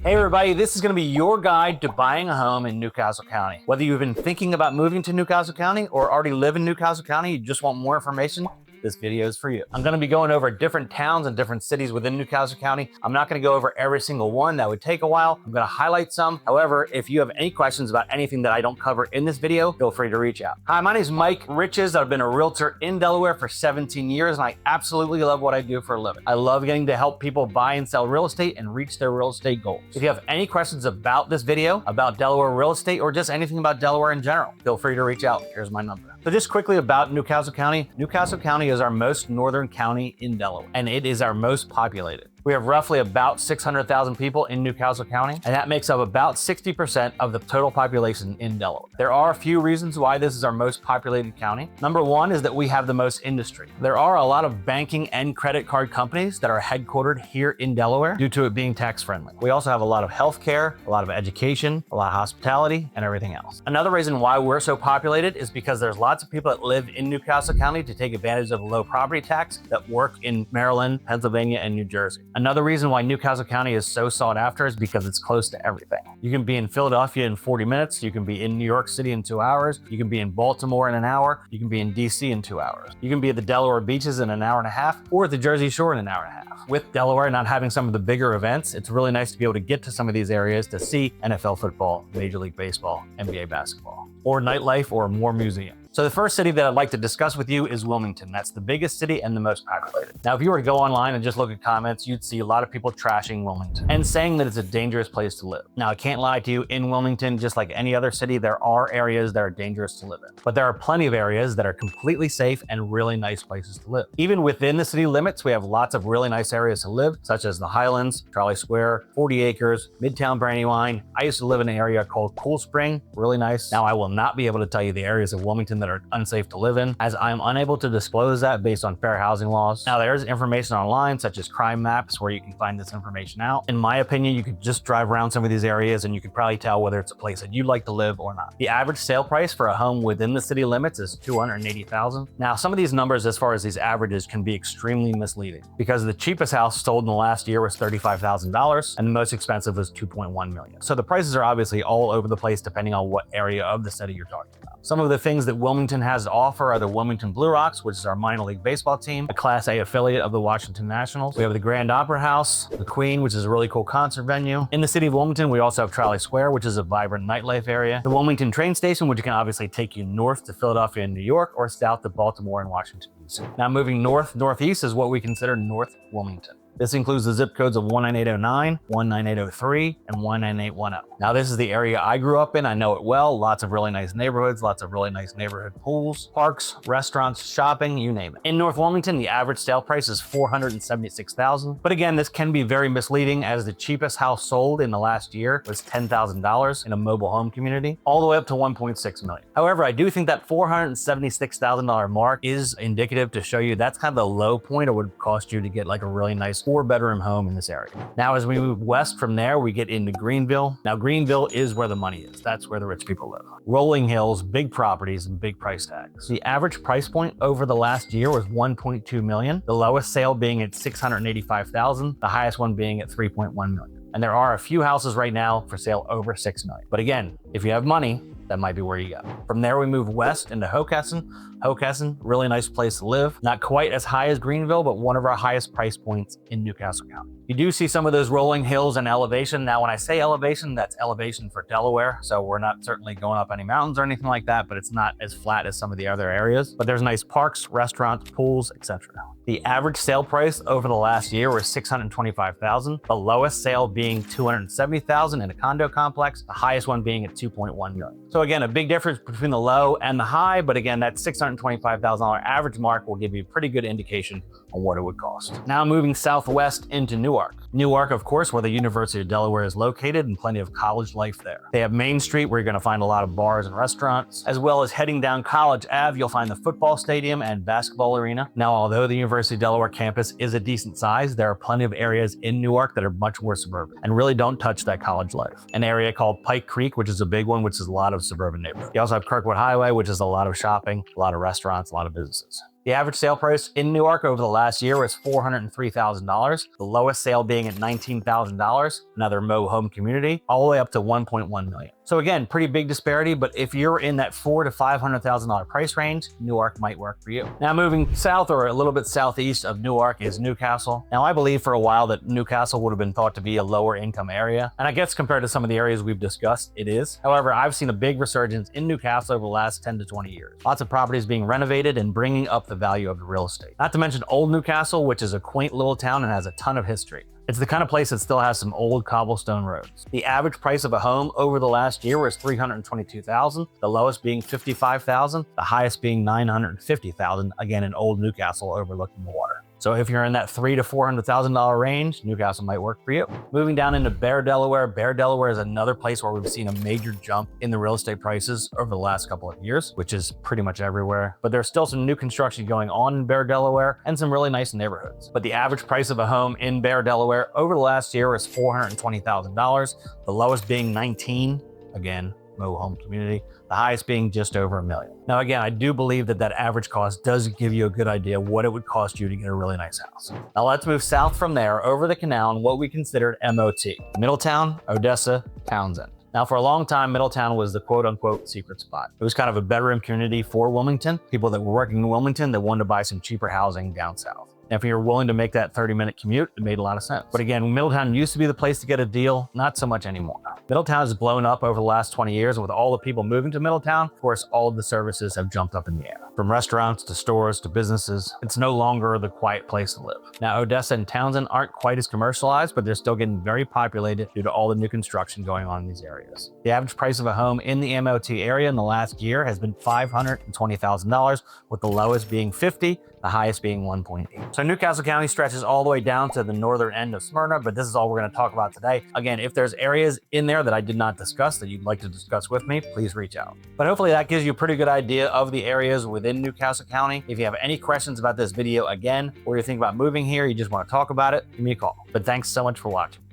Hey everybody, this is going to be your guide to buying a home in Newcastle County. Whether you've been thinking about moving to Newcastle County or already live in Newcastle County, you just want more information, this video is for you. I'm going to be going over different towns and different cities within Newcastle County. I'm not going to go over every single one. That would take a while. I'm going to highlight some. However, if you have any questions about anything that I don't cover in this video, feel free to reach out. Hi, my name is Mike Riches. I've been a realtor in Delaware for 17 years, and I absolutely love what I do for a living. I love getting to help people buy and sell real estate and reach their real estate goals. If you have any questions about this video, about Delaware real estate, or just anything about Delaware in general, feel free to reach out. Here's my number. So just quickly about Newcastle County. Newcastle County is our most northern county in Delaware, and it is our most populated. We have roughly about 600,000 people in Newcastle County, and that makes up about 60% of the total population in Delaware. There are a few reasons why this is our most populated county. Number one is that we have the most industry. There are a lot of banking and credit card companies that are headquartered here in Delaware due to it being tax friendly. We also have a lot of healthcare, a lot of education, a lot of hospitality, and everything else. Another reason why we're so populated is because there's lots of people that live in Newcastle County to take advantage of low property tax that work in Maryland, Pennsylvania, and New Jersey. Another reason why Newcastle County is so sought after is because it's close to everything. You can be in Philadelphia in 40 minutes. You can be in New York City in 2 hours. You can be in Baltimore in an hour. You can be in DC in 2 hours. You can be at the Delaware beaches in an hour and a half, or at the Jersey Shore in an hour and a half. With Delaware not having some of the bigger events, it's really nice to be able to get to some of these areas to see NFL football, Major League Baseball, NBA basketball, or nightlife, or more museums. So the first city that I'd like to discuss with you is Wilmington. That's the biggest city and the most populated. Now, if you were to go online and just look at comments, you'd see a lot of people trashing Wilmington and saying that it's a dangerous place to live. Now, I can't lie to you, in Wilmington, just like any other city, there are areas that are dangerous to live in. But there are plenty of areas that are completely safe and really nice places to live. Even within the city limits, we have lots of really nice areas to live, such as the Highlands, Charlie Square, 40 Acres, Midtown Brandywine. I used to live in an area called Cool Spring, really nice. Now, I will not be able to tell you the areas of Wilmington that are unsafe to live in, as I am unable to disclose that based on fair housing laws. Now, there is information online, such as crime maps, where you can find this information out. In my opinion, you could just drive around some of these areas and you could probably tell whether it's a place that you'd like to live or not. The average sale price for a home within the city limits is $280,000. Now, some of these numbers, as far as these averages, can be extremely misleading, because the cheapest house sold in the last year was $35,000 and the most expensive was $2.1 million. So the prices are obviously all over the place depending on what area of the city you're talking about. Some of the things that Wilmington has to offer are the Wilmington Blue Rocks, which is our minor league baseball team, a Class A affiliate of the Washington Nationals. We have the Grand Opera House, the Queen, which is a really cool concert venue. In the city of Wilmington, we also have Charlie Square, which is a vibrant nightlife area. The Wilmington train station, which can obviously take you north to Philadelphia and New York, or south to Baltimore and Washington, D.C. Now, moving northeast is what we consider North Wilmington. This includes the zip codes of 19809, 19803, and 19810. Now, this is the area I grew up in. I know it well. Lots of really nice neighborhoods, lots of really nice neighborhood pools, parks, restaurants, shopping, you name it. In North Wilmington, the average sale price is $476,000. But again, this can be very misleading, as the cheapest house sold in the last year was $10,000 in a mobile home community, all the way up to $1.6 million. However, I do think that $476,000 mark is indicative to show you that's kind of the low point it would cost you to get like a really nice 4-bedroom home in this area. Now, as we move west from there, we get into Greenville. Now, Greenville is where the money is. That's where the rich people live. Rolling hills, big properties, and big price tags. The average price point over the last year was $1.2 million, the lowest sale being at $685,000, the highest one being at $3.1 million. And there are a few houses right now for sale over $6 million. But again, if you have money, that might be where you go. From there, we move west into Hockessin. Hockessin, really nice place to live. Not quite as high as Greenville, but one of our highest price points in Newcastle County. You do see some of those rolling hills and elevation. Now, when I say elevation, that's elevation for Delaware. So we're not certainly going up any mountains or anything like that, but it's not as flat as some of the other areas. But there's nice parks, restaurants, pools, etc. The average sale price over the last year was $625,000. The lowest sale being $270,000 in a condo complex, the highest one being at $2.1 million. So again, a big difference between the low and the high, but again, that $625,000 average mark will give you a pretty good indication on what it would cost. Now, moving southwest into Newark. Newark, of course, where the University of Delaware is located, and plenty of college life there. They have Main Street, where you're gonna find a lot of bars and restaurants, as well as heading down College Ave, you'll find the football stadium and basketball arena. Now, although the University of Delaware campus is a decent size, there are plenty of areas in Newark that are much more suburban and really don't touch that college life. An area called Pike Creek, which is a big one, which is a lot of suburban neighborhoods. You also have Kirkwood Highway, which is a lot of shopping, a lot of restaurants, a lot of businesses. The average sale price in Newark over the last year was $403,000, the lowest sale being at $19,000, another Mo home community, all the way up to $1.1 million. So again, pretty big disparity, but if you're in that $400,000 to $500,000 price range, Newark might work for you. Now moving south or a little bit southeast of Newark is Newcastle. Now I believe for a while that Newcastle would have been thought to be a lower income area, and I guess compared to some of the areas we've discussed, it is. However, I've seen a big resurgence in Newcastle over the last 10 to 20 years. Lots of properties being renovated and bringing up the value of the real estate. Not to mention Old Newcastle, which is a quaint little town and has a ton of history. It's the kind of place that still has some old cobblestone roads. The average price of a home over the last year was $322,000, the lowest being $55,000, the highest being $950,000, again in Old Newcastle overlooking the water. So if you're in that $300,000 to $400,000 range, Newcastle might work for you. Moving down into Bear, Delaware. Bear, Delaware is another place where we've seen a major jump in the real estate prices over the last couple of years, which is pretty much everywhere. But there's still some new construction going on in Bear, Delaware, and some really nice neighborhoods. But the average price of a home in Bear, Delaware over the last year was $420,000, the lowest being $19,000, again, Mo home community, the highest being just over $1 million. Now again, I do believe that average cost does give you a good idea what it would cost you to get a really nice house. Now let's move south from there over the canal and what we considered MOT, Middletown, Odessa, Townsend. Now for a long time, Middletown was the quote unquote secret spot. It was kind of a bedroom community for Wilmington, people that were working in Wilmington that wanted to buy some cheaper housing down south. And if you're willing to make that 30-minute commute, it made a lot of sense. But again, Middletown used to be the place to get a deal, not so much anymore. Middletown has blown up over the last 20 years, and with all the people moving to Middletown, of course, all of the services have jumped up in the air. From restaurants to stores to businesses, it's no longer the quiet place to live. Now, Odessa and Townsend aren't quite as commercialized, but they're still getting very populated due to all the new construction going on in these areas. The average price of a home in the MOT area in the last year has been $520,000, with the lowest being $50,000, the highest being $1.8. So Newcastle County stretches all the way down to the northern end of Smyrna, but this is all we're going to talk about today. Again, if there's areas in there that I did not discuss that you'd like to discuss with me, please reach out. But hopefully that gives you a pretty good idea of the areas within Newcastle County. If you have any questions about this video again, or you're thinking about moving here, you just want to talk about it, give me a call. But thanks so much for watching.